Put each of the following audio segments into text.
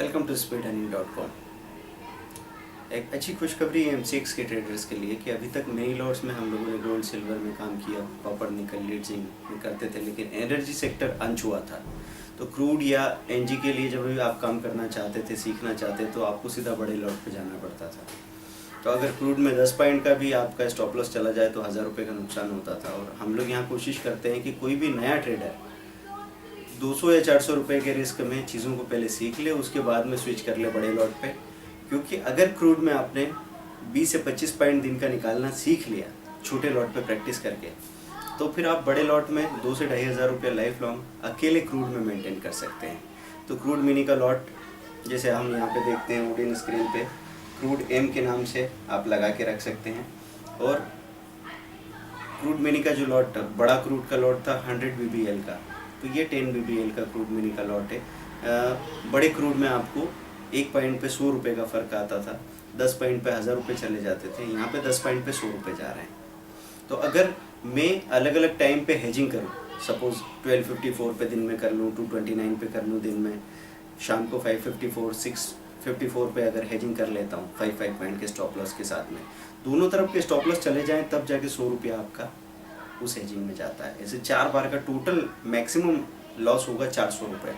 Welcome to speedearning.com। एक अच्छी खुशखबरी है MCX के ट्रेडर्स के लिए कि अभी तक नई लॉट्स में हम लोगों ने गोल्ड सिल्वर में काम किया, कॉपर निकल लीड जिंक में करते थे, लेकिन एनर्जी सेक्टर अनछुआ था। तो क्रूड या एनजी के लिए जब भी आप काम करना चाहते थे, सीखना चाहते तो आपको सीधा बड़े लॉट पे जाना पड़ता था। तो अगर क्रूड में 10 पॉइंट का भी आपका स्टॉप लॉस चला जाए तो 1000 रुपये का नुकसान होता था। और हम लोग यहाँ कोशिश करते हैं कि कोई भी नया ट्रेडर 200 या 400 रुपये के रिस्क में चीज़ों को पहले सीख ले, उसके बाद में स्विच कर ले बड़े लॉट पे। क्योंकि अगर क्रूड में आपने 20 से 25 पॉइंट दिन का निकालना सीख लिया छोटे लॉट पे प्रैक्टिस करके, तो फिर आप बड़े लॉट में 2 से 2500 रुपये लाइफ लॉन्ग अकेले क्रूड में मेंटेन कर सकते हैं। तो क्रूड मिनी का लॉट जैसे हम यहाँ पे देखते हैं वुडन स्क्रीन पे, क्रूड एम के नाम से आप लगा के रख सकते हैं। और क्रूड मिनी का जो लॉट बड़ा क्रूड का लॉट था 100 BBL का, तो ये 10 BBL का क्रूड मिनी का लॉट है। बड़े क्रूड में आपको 1 पॉइंट पे 100 रुपये का फ़र्क आता था, 10 पॉइंट पे 1000 रुपये चले जाते थे, यहाँ पे 10 पॉइंट पे 100 रुपये जा रहे हैं। तो अगर मैं अलग अलग टाइम पे हेजिंग करूँ, सपोज 1254 पे दिन में कर लूँ, 229 पे कर लूँ दिन में, शाम को 554 654 पे अगर हेजिंग कर लेता हूँ 5 पॉइंट के स्टॉप लॉस के साथ में, दोनों तरफ के स्टॉप लॉस चले जाएँ तब जाके 100 रुपया आपका उस हेजिंग में जाता है। ऐसे 4 बार का टोटल मैक्सिमम लॉस होगा 400 रुपये।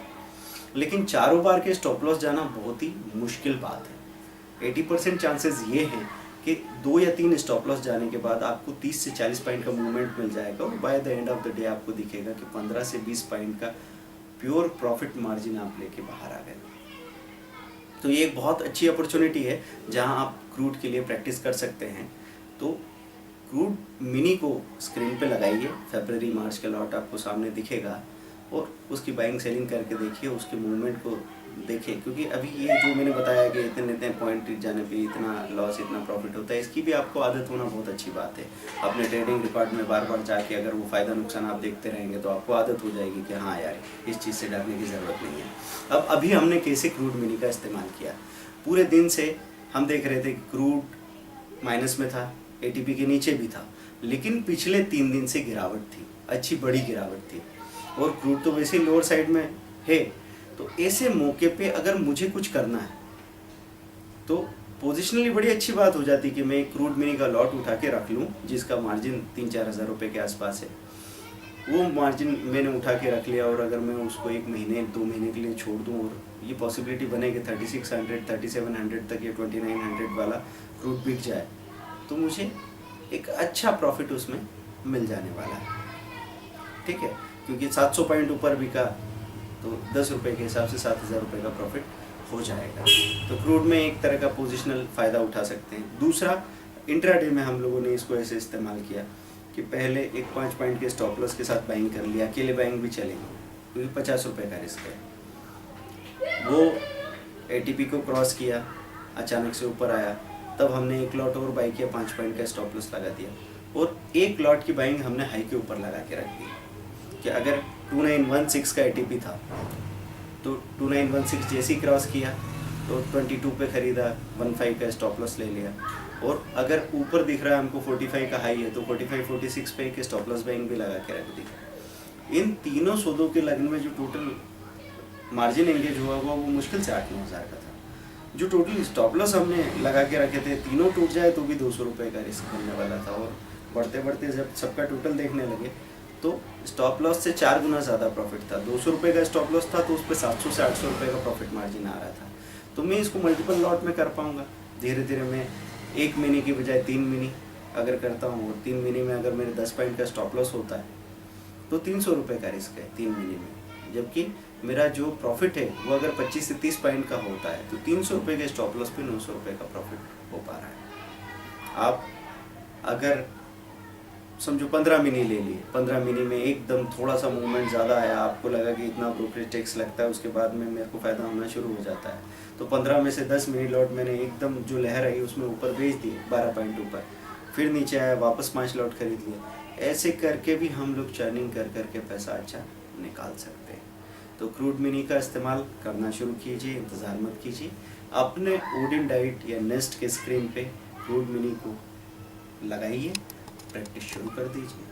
लेकिन चारों बार के स्टॉप लॉस जाना बहुत ही मुश्किल बात है। 80% चांसेस ये हैं कि 2 या 3 स्टॉप लॉस जाने के बाद आपको 30 से 40 पॉइंट का मूवमेंट मिल जाएगा और by the end of the day आपको दिखेगा कि 15 से 20 पॉइंट का प्योर प्रॉफिट मार्जिन आप लेके बाहर आ गए। तो ये एक बहुत अच्छी अपॉर्चुनिटी है जहां आप क्रूड के लिए प्रैक्टिस कर सकते हैं। तो क्रूड मिनी को स्क्रीन पे लगाइए, फरवरी मार्च का लॉट आपको सामने दिखेगा और उसकी बाइंग सेलिंग करके देखिए, उसके मूवमेंट को देखिए। क्योंकि अभी ये जो मैंने बताया कि इतने पॉइंट जाने पे इतना लॉस इतना प्रॉफिट होता है, इसकी भी आपको आदत होना बहुत अच्छी बात है। अपने ट्रेडिंग रिकॉर्ड में बार बार जाके अगर वो फ़ायदा नुकसान आप देखते रहेंगे तो आपको आदत हो जाएगी कि हाँ यार इस चीज़ से डरने की ज़रूरत नहीं है। अब अभी हमने कैसे क्रूड मिनी का इस्तेमाल किया, पूरे दिन से हम देख रहे थे कि क्रूड माइनस में था, ATP के नीचे भी था, लेकिन पिछले 3 दिन से गिरावट थी, अच्छी बड़ी गिरावट थी। और क्रूड तो वैसे ही लोअर साइड में है। तो ऐसे मौके पे अगर मुझे कुछ करना है तो पोजिशनली बड़ी अच्छी बात हो जाती कि मैं क्रूड मिनी का लॉट उठा के रख लूँ जिसका मार्जिन 3-4 हज़ार रुपये के आसपास है। वो मार्जिन मैंने उठा के रख लिया और अगर मैं उसको 1 महीने 2 महीने के लिए छोड़ दूँ और ये पॉसिबिलिटी बने कि 3600 3700 तक या 2900 वाला क्रूड बिक जाए तो मुझे एक अच्छा प्रॉफिट उसमें मिल जाने वाला है। ठीक है, क्योंकि 700 पॉइंट ऊपर बिका तो 10 रुपये के हिसाब से 7000 रुपये का प्रॉफिट हो जाएगा। तो क्रूड में एक तरह का पोजिशनल फ़ायदा उठा सकते हैं। दूसरा, इंट्राडे में हम लोगों ने इसको ऐसे इस्तेमाल किया कि पहले एक 5 पॉइंट के स्टॉप लॉस के साथ बाइंग कर लिया, अकेले बाइंग भी चलेगी क्योंकि 50 रुपये का रिस्क है। वो ATP को क्रॉस किया, अचानक से ऊपर आया, तब हमने एक लॉट और बाई किया, 5 पॉइंट का स्टॉप लॉस लगा दिया और एक लॉट की बाइंग हमने हाई के ऊपर लगा के रख दी कि अगर 2916 का ATP था तो 2916 जैसे ही क्रॉस किया तो 22 पे ख़रीदा, 15 का स्टॉप लॉस ले लिया। और अगर ऊपर दिख रहा है हमको 45 का हाई है तो 45-46 पे एक स्टॉप लॉस बाइंग भी लगा के रख दी। इन तीनों सौदों के लगने में जो टोटल मार्जिन एंगेज हुआ वो मुश्किल से 8-9 हज़ार का था। जो टोटल स्टॉप लॉस हमने लगा के रखे थे, तीनों टूट जाए तो भी 200 रुपये का रिस्क मिलने वाला था। और बढ़ते बढ़ते जब सबका टोटल देखने लगे तो स्टॉप लॉस से 4 गुना ज़्यादा प्रॉफिट था। 200 रुपये का स्टॉप लॉस था तो उस पर 700 से 800 रुपये का प्रॉफिट मार्जिन आ रहा था। तो मैं इसको मल्टीपल लॉट में कर पाऊँगा। धीरे धीरे मैं 1 मिनी की बजाय 3 मिनी अगर करता हूँ और 3 मिनी में अगर मेरे 10 पॉइंट का स्टॉप लॉस होता है तो 300 रुपये का रिस्क है 3 मिनी में। जबकि मेरा जो प्रॉफिट है वो अगर 25 से 30 पॉइंट का होता है तो 300 रुपये के स्टॉप लॉस पे 900 रुपये का प्रॉफिट हो पा रहा है। आप अगर समझो 15 मिनी ले लिए, 15 मिनी में एकदम थोड़ा सा मूवमेंट ज़्यादा आया, आपको लगा कि इतना ब्रोकरेज टैक्स लगता है, उसके बाद में मेरे को फ़ायदा होना शुरू हो जाता है तो 15 में से 10 मिनी लॉट मैंने एकदम जो लहर आई उसमें ऊपर बेच दिए 12 पॉइंट ऊपर, फिर नीचे आया वापस 5 लॉट खरीद लिए। ऐसे करके भी हम लोग चर्निंग कर करके पैसा अच्छा निकाल सकते हैं। तो क्रूड मिनी का इस्तेमाल करना शुरू कीजिए, इंतज़ार मत कीजिए। अपने वुडन डाइट या नेस्ट के स्क्रीन पे क्रूड मिनी को लगाइए, प्रैक्टिस शुरू कर दीजिए।